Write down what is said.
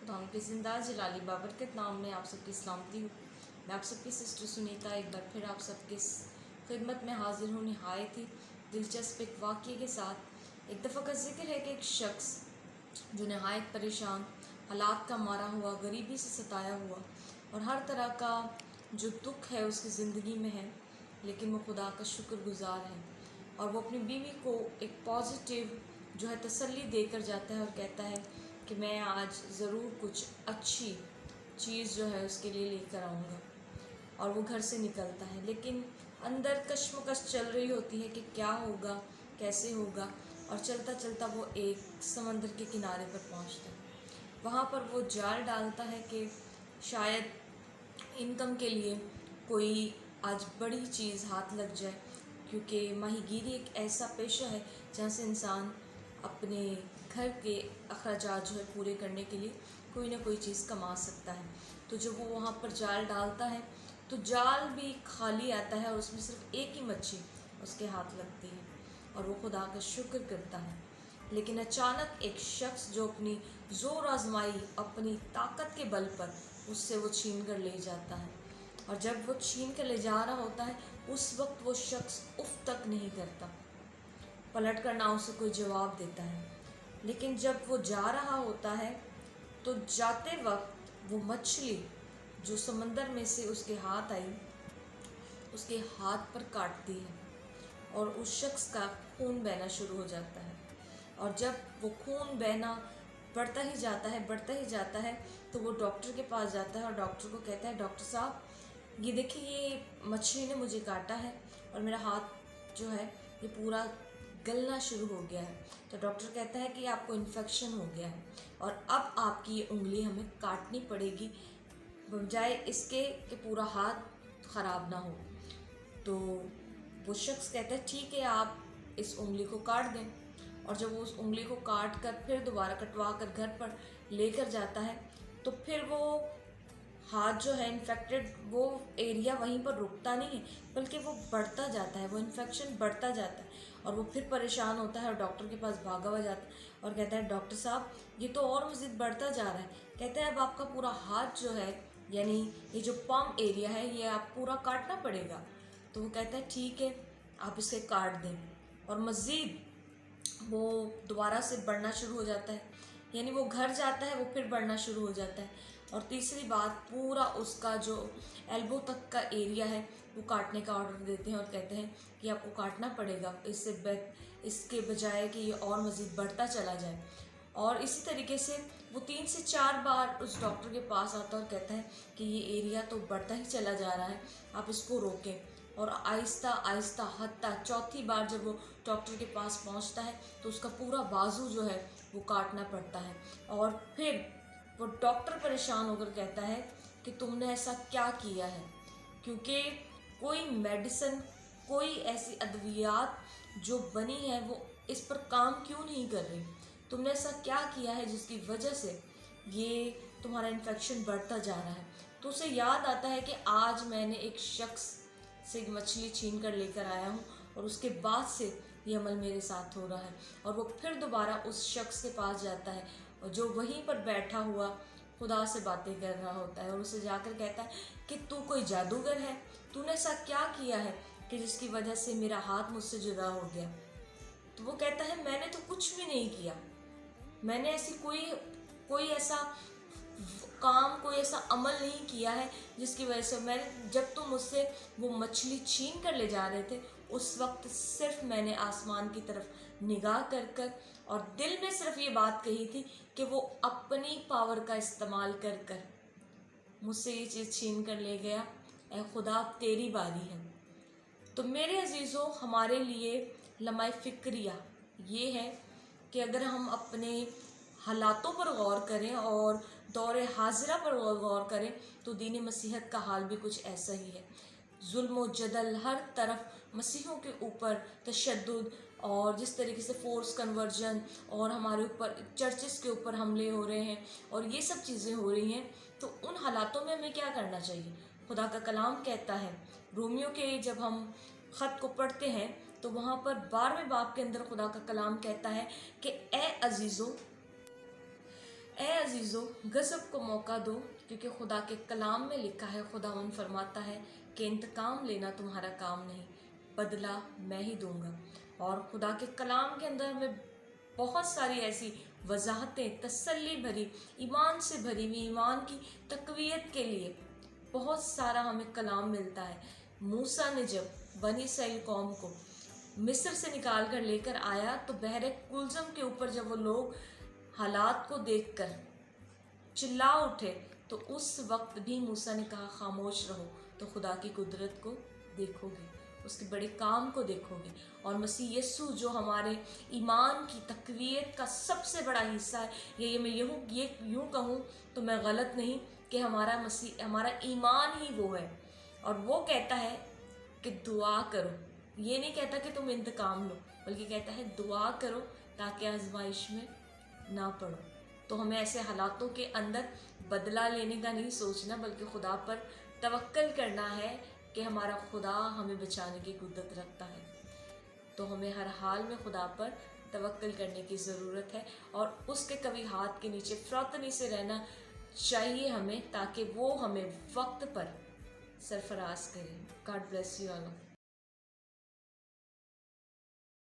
खुदाम की ज़िंदा जलाली बाबरकत नाम में आप सबकी सलामती हूँ। मैं आप सबकी सिस्टर सुनीता एक बार फिर आप सबकी खिदमत में हाजिर हूँ नहायत ही दिलचस्प एक वाक़ये के साथ। एक दफ़ा का जिक्र है कि एक शख्स जो नहायत परेशान, हालात का मारा हुआ, गरीबी से सताया हुआ और हर तरह का जो दुख है उसकी ज़िंदगी में है, लेकिन वो खुदा का शुक्रगुज़ार है और वो अपनी बीवी को एक पॉजिटिव जो है तसल्ली देकर जाता है और कहता है कि मैं आज ज़रूर कुछ अच्छी चीज़ जो है उसके लिए लेकर आऊँगा। और वो घर से निकलता है, लेकिन अंदर कश्मकश चल रही होती है कि क्या होगा, कैसे होगा। और चलता चलता वो एक समंदर के किनारे पर पहुँचता है। वहाँ पर वो जाल डालता है कि शायद इनकम के लिए कोई आज बड़ी चीज़ हाथ लग जाए, क्योंकि माहीगीरी एक ऐसा पेशा है जहाँ से इंसान अपने घर के अखराजात जो है पूरे करने के लिए कोई ना कोई चीज़ कमा सकता है। तो जब वो वहाँ पर जाल डालता है तो जाल भी खाली आता है और उसमें सिर्फ एक ही मच्छी उसके हाथ लगती है और वो खुदा का शुक्र करता है। लेकिन अचानक एक शख्स जो अपनी ज़ोर आजमाई अपनी ताकत के बल पर उससे वो छीन कर ले जाता है, और जब वो छीन कर ले जा रहा होता है उस वक्त वो शख्स उफ तक नहीं करता, पलट कर ना उसे कोई जवाब देता है। लेकिन जब वो जा रहा होता है तो जाते वक्त वो मछली जो समंदर में से उसके हाथ आई उसके हाथ पर काटती है और उस शख्स का खून बहना शुरू हो जाता है। और जब वो खून बहना बढ़ता ही जाता है तो वो डॉक्टर के पास जाता है और डॉक्टर को कहता है, डॉक्टर साहब ये देखिए ये मछली ने मुझे काटा है और मेरा हाथ जो है ये पूरा गलना शुरू हो गया है। तो डॉक्टर कहता है कि आपको इन्फेक्शन हो गया है और अब आपकी ये उंगली हमें काटनी पड़ेगी, बजाय इसके कि पूरा हाथ ख़राब ना हो। तो वो शख्स कहता है ठीक है, आप इस उंगली को काट दें। और जब वो उस उंगली को काट कर फिर दोबारा कटवा कर घर पर लेकर जाता है तो फिर वो हाथ जो है इन्फेक्टेड, वो एरिया वहीं पर रुकता नहीं है बल्कि वो बढ़ता जाता है, वो इन्फेक्शन बढ़ता जाता है। और वो फिर परेशान होता है और डॉक्टर के पास भागा हुआ जाता है और कहता है, डॉक्टर साहब ये तो और मज़ीद बढ़ता जा रहा है। कहता है अब आपका पूरा हाथ जो है, यानी ये जो पम एरिया है, ये आप पूरा काटना पड़ेगा। तो वो कहता है ठीक है, आप इसे काट दें। और मज़ीद वो दोबारा से बढ़ना शुरू हो जाता है, यानी वो घर जाता है वो फिर बढ़ना शुरू हो जाता है। और तीसरी बात, पूरा उसका जो एल्बो तक का एरिया है वो काटने का ऑर्डर देते हैं और कहते हैं कि आपको काटना पड़ेगा, इसके बजाय कि ये और मज़ीद बढ़ता चला जाए। और इसी तरीके से वो 3 से 4 बार उस डॉक्टर के पास आता है और कहता है कि ये एरिया तो बढ़ता ही चला जा रहा है, आप इसको रोकें। और आहिस्ता आहिस्ता हत्ता चौथी बार जब वो डॉक्टर के पास पहुंचता है तो उसका पूरा बाजू जो है वो काटना पड़ता है। और फिर वो डॉक्टर परेशान होकर कहता है कि तुमने ऐसा क्या किया है, क्योंकि कोई मेडिसिन, कोई ऐसी अद्वियात जो बनी है वो इस पर काम क्यों नहीं कर रही, तुमने ऐसा क्या किया है जिसकी वजह से ये तुम्हारा इन्फेक्शन बढ़ता जा रहा है। तो उसे याद आता है कि आज मैंने एक शख्स से मछली छीन कर लेकर आया हूँ और उसके बाद से ये अमल मेरे साथ हो रहा है। और वो फिर दोबारा उस शख्स के पास जाता है और जो वहीं पर बैठा हुआ खुदा से बातें कर रहा होता है और उसे जाकर कहता है कि तू कोई जादूगर है, तूने ऐसा क्या किया है कि जिसकी वजह से मेरा हाथ मुझसे जुदा हो गया। तो वो कहता है मैंने तो कुछ भी नहीं किया, मैंने ऐसी कोई ऐसा काम, कोई ऐसा अमल नहीं किया है जिसकी वजह से मैंने, जब तुम मुझसे वो मछली छीन कर ले जा रहे थे उस वक्त सिर्फ मैंने आसमान की तरफ निगाह कर कर और दिल में सिर्फ ये बात कही थी कि वो अपनी पावर का इस्तेमाल कर कर मुझसे ये चीज़ छीन कर ले गया। ऐ खुदा तेरी बारी है। तो मेरे अजीज़ों, हमारे लिए लम्हा फ़िक्रिया ये है कि अगर हम अपने हालातों पर गौर करें और दौरे हाजिरा पर गौर करें तो दीन मसीहत का हाल भी कुछ ऐसा ही है। जुल्म व जदल, हर तरफ मसीहों के ऊपर तशद्दुद और जिस तरीके से फोर्स कन्वर्जन और हमारे ऊपर चर्चेस के ऊपर हमले हो रहे हैं और ये सब चीज़ें हो रही हैं, तो उन हालातों में हमें क्या करना चाहिए। खुदा का कलाम कहता है, रोमियो के जब हम ख़त को पढ़ते हैं तो वहाँ पर 12वें बाब के अंदर खुदा का कलाम कहता है कि ए अजीज़ों, गज़ब को मौका दो, क्योंकि खुदा के कलाम में लिखा है, खुदावंद फरमाता है कि इंतकाम लेना तुम्हारा काम नहीं, बदला मैं ही दूंगा। और खुदा के कलाम के अंदर हमें बहुत सारी ऐसी वजाहतें, तसल्ली भरी, ईमान से भरी हुई, ईमान की तक़वियत के लिए बहुत सारा हमें कलाम मिलता है। मूसा ने जब बनी इसराइल कौम को मिस्र से निकाल कर लेकर आया, तो बहरे कुलज़म के ऊपर जब वो लोग हालात को देखकर चिल्ला उठे, तो उस वक्त भी मूसा ने कहा खामोश रहो, तो खुदा की कुदरत को देखोगे, उसके बड़े काम को देखोगे। और मसीह यीशु जो हमारे ईमान की तक़वियत का सबसे बड़ा हिस्सा है, ये मैं यूँ कहूँ तो मैं गलत नहीं कि हमारा ईमान ही वो है। और वो कहता है कि दुआ करो, ये नहीं कहता कि तुम इंतकाम लो, बल्कि कहता है दुआ करो ताकि आजमाइश में ना पड़ो। तो हमें ऐसे हालातों के अंदर बदला लेने का नहीं सोचना, बल्कि खुदा पर तवक्कल करना है कि हमारा खुदा हमें बचाने की कुदरत रखता है। तो हमें हर हाल में खुदा पर तवक्कल करने की ज़रूरत है और उसके कभी हाथ के नीचे फ़रौतनी से रहना चाहिए हमें, ताकि वो हमें वक्त पर सरफराज करे। God bless you all.